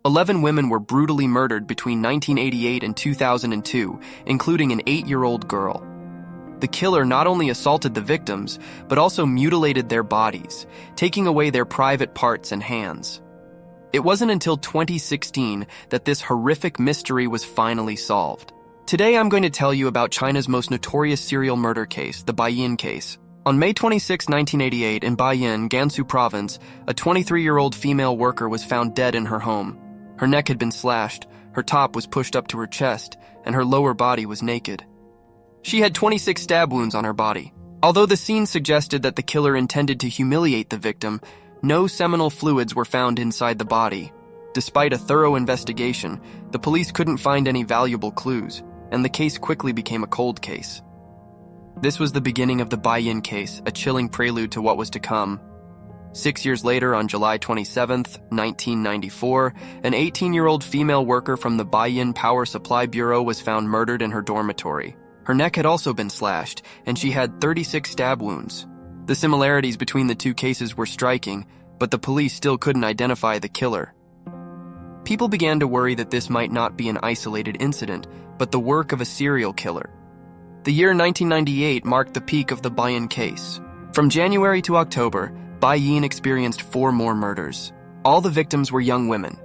11 women were brutally murdered between 1988 and 2002, including an 8-year-old girl. The killer not only assaulted the victims, but also mutilated their bodies, taking away their private parts and hands. It wasn't until 2016 that this horrific mystery was finally solved. Today I'm going to tell you about China's most notorious serial murder case, the Baiyin case. On May 26, 1988, in Baiyin, Gansu Province, a 23-year-old female worker was found dead in her home. Her neck had been slashed, her top was pushed up to her chest, and her lower body was naked. She had 26 stab wounds on her body. Although the scene suggested that the killer intended to humiliate the victim, no seminal fluids were found inside the body. Despite a thorough investigation, the police couldn't find any valuable clues, and the case quickly became a cold case. This was the beginning of the Baiyin case, a chilling prelude to what was to come. 6 years later, on July 27, 1994, an 18-year-old female worker from the Baiyin Power Supply Bureau was found murdered in her dormitory. Her neck had also been slashed, and she had 36 stab wounds. The similarities between the two cases were striking, but the police still couldn't identify the killer. People began to worry that this might not be an isolated incident, but the work of a serial killer. The year 1998 marked the peak of the Baiyin case. From January to October, Baiyin experienced 4 more murders. All the victims were young women.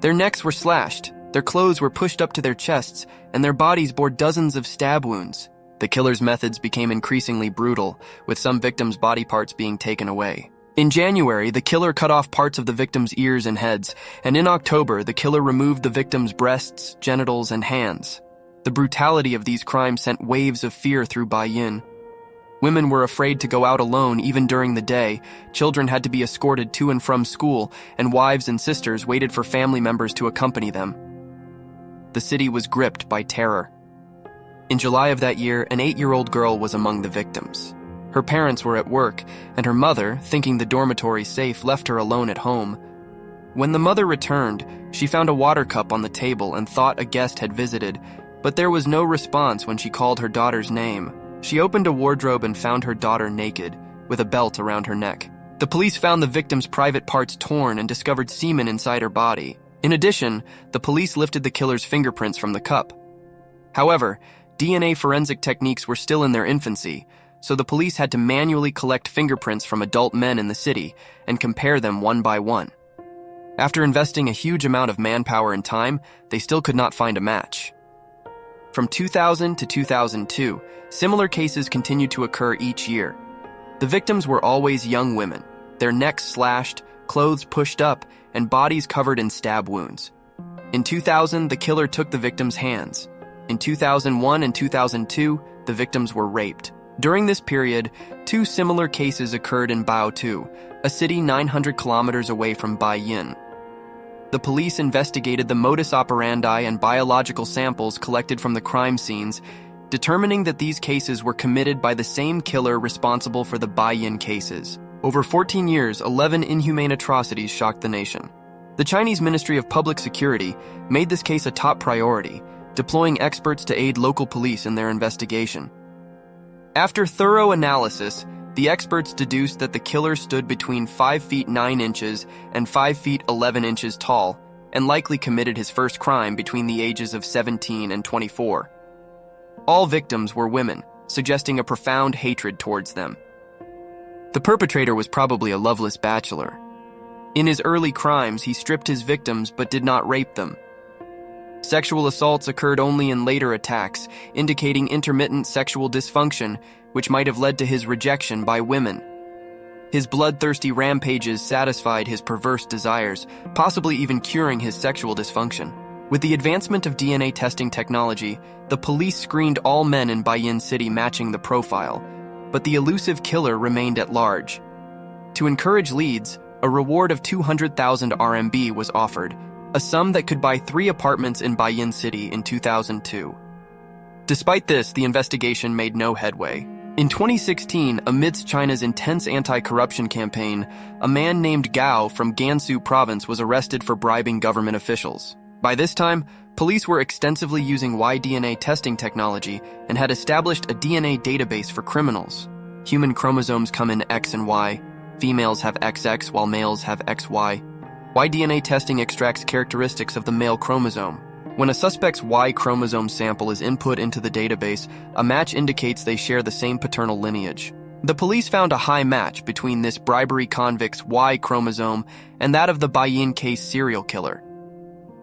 Their necks were slashed, their clothes were pushed up to their chests, and their bodies bore dozens of stab wounds. The killer's methods became increasingly brutal, with some victims' body parts being taken away. In January, the killer cut off parts of the victims' ears and heads, and in October, the killer removed the victims' breasts, genitals, and hands. The brutality of these crimes sent waves of fear through Baiyin. Women were afraid to go out alone even during the day, children had to be escorted to and from school, and wives and sisters waited for family members to accompany them. The city was gripped by terror. In July of that year, an 8-year-old girl was among the victims. Her parents were at work, and her mother, thinking the dormitory safe, left her alone at home. When the mother returned, she found a water cup on the table and thought a guest had visited, but there was no response when she called her daughter's name. She opened a wardrobe and found her daughter naked, with a belt around her neck. The police found the victim's private parts torn and discovered semen inside her body. In addition, the police lifted the killer's fingerprints from the cup. However, DNA forensic techniques were still in their infancy, so the police had to manually collect fingerprints from adult men in the city and compare them one by one. After investing a huge amount of manpower and time, they still could not find a match. From 2000 to 2002, similar cases continued to occur each year. The victims were always young women, their necks slashed, clothes pushed up, and bodies covered in stab wounds. In 2000, the killer took the victims' hands. In 2001 and 2002, the victims were raped. During this period, 2 similar cases occurred in Baotou, a city 900 kilometers away from Baiyin. The police investigated the modus operandi and biological samples collected from the crime scenes, determining that these cases were committed by the same killer responsible for the Baiyin cases. Over 14 years, 11 inhumane atrocities shocked the nation. The Chinese Ministry of Public Security made this case a top priority, deploying experts to aid local police in their investigation. After thorough analysis, the experts deduced that the killer stood between 5 feet 9 inches and 5 feet 11 inches tall, and likely committed his first crime between the ages of 17 and 24. All victims were women, suggesting a profound hatred towards them. The perpetrator was probably a loveless bachelor. In his early crimes, he stripped his victims but did not rape them. Sexual assaults occurred only in later attacks, indicating intermittent sexual dysfunction, which might have led to his rejection by women. His bloodthirsty rampages satisfied his perverse desires, possibly even curing his sexual dysfunction. With the advancement of DNA testing technology, the police screened all men in Baiyin City matching the profile, but the elusive killer remained at large. To encourage leads, a reward of 200,000 RMB was offered, a sum that could buy 3 apartments in Baiyin City in 2002. Despite this, the investigation made no headway. In 2016, amidst China's intense anti-corruption campaign, a man named Gao from Gansu Province was arrested for bribing government officials. By this time, police were extensively using Y-DNA testing technology and had established a DNA database for criminals. Human chromosomes come in X and Y. Females have XX while males have XY. Why DNA testing extracts characteristics of the male chromosome. When a suspect's Y chromosome sample is input into the database, a match indicates they share the same paternal lineage. The police found a high match between this bribery convict's Y chromosome and that of the Baiyin case serial killer.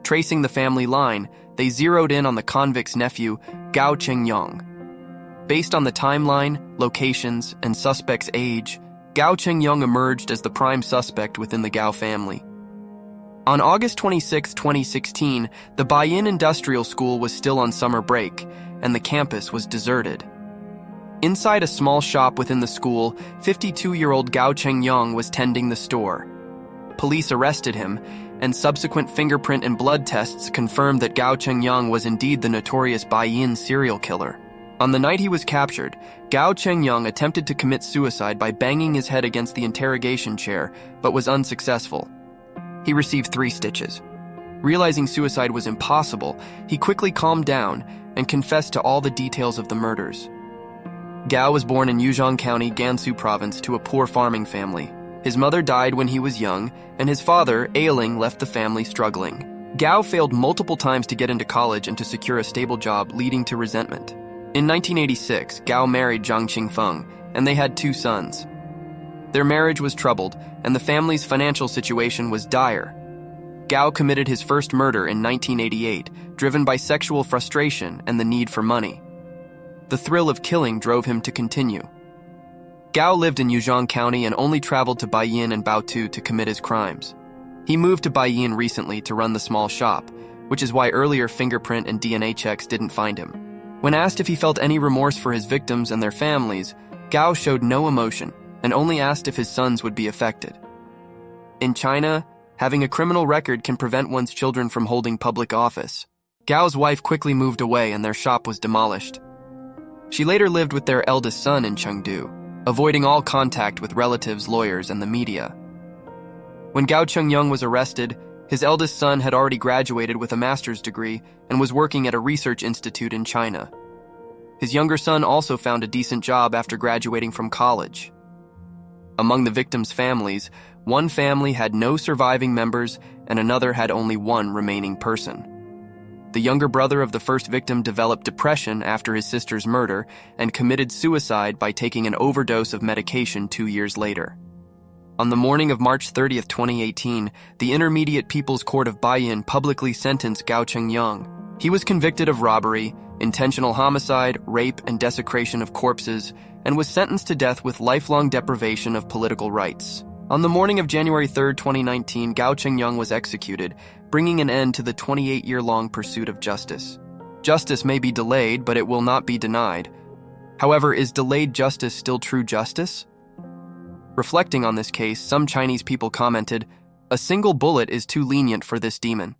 Tracing the family line, they zeroed in on the convict's nephew, Gao Chengyang. Based on the timeline, locations, and suspect's age, Gao Chengyang emerged as the prime suspect within the Gao family. On August 26, 2016, the Baiyin Industrial School was still on summer break, and the campus was deserted. Inside a small shop within the school, 52-year-old Gao Chengyang was tending the store. Police arrested him, and subsequent fingerprint and blood tests confirmed that Gao Chengyang was indeed the notorious Baiyin serial killer. On the night he was captured, Gao Chengyang attempted to commit suicide by banging his head against the interrogation chair, but was unsuccessful. He received 3 stitches. Realizing suicide was impossible, he quickly calmed down and confessed to all the details of the murders. Gao was born in Yuzhong County, Gansu Province, to a poor farming family. His mother died when he was young, and his father, ailing, left the family struggling. Gao failed multiple times to get into college and to secure a stable job, leading to resentment. In 1986, Gao married Zhang Qingfeng, and they had 2 sons. Their marriage was troubled, and the family's financial situation was dire. Gao committed his first murder in 1988, driven by sexual frustration and the need for money. The thrill of killing drove him to continue. Gao lived in Yuzhong County and only traveled to Baiyin and Baotou to commit his crimes. He moved to Baiyin recently to run the small shop, which is why earlier fingerprint and DNA checks didn't find him. When asked if he felt any remorse for his victims and their families, Gao showed no emotion and only asked if his sons would be affected. In China, having a criminal record can prevent one's children from holding public office. Gao's wife quickly moved away and their shop was demolished. She later lived with their eldest son in Chengdu, avoiding all contact with relatives, lawyers, and the media. When Gao Chengyang was arrested, his eldest son had already graduated with a master's degree and was working at a research institute in China. His younger son also found a decent job after graduating from college. Among the victims' families, one family had no surviving members and another had only one remaining person. The younger brother of the first victim developed depression after his sister's murder and committed suicide by taking an overdose of medication 2 years later. On the morning of March 30, 2018, the Intermediate People's Court of Baiyin publicly sentenced Gao Chengyang. He was convicted of robbery, intentional homicide, rape, and desecration of corpses, and was sentenced to death with lifelong deprivation of political rights. On the morning of January 3, 2019, Gao Chengyang was executed, bringing an end to the 28-year-long pursuit of justice. Justice may be delayed, but it will not be denied. However, is delayed justice still true justice? Reflecting on this case, some Chinese people commented, "A single bullet is too lenient for this demon."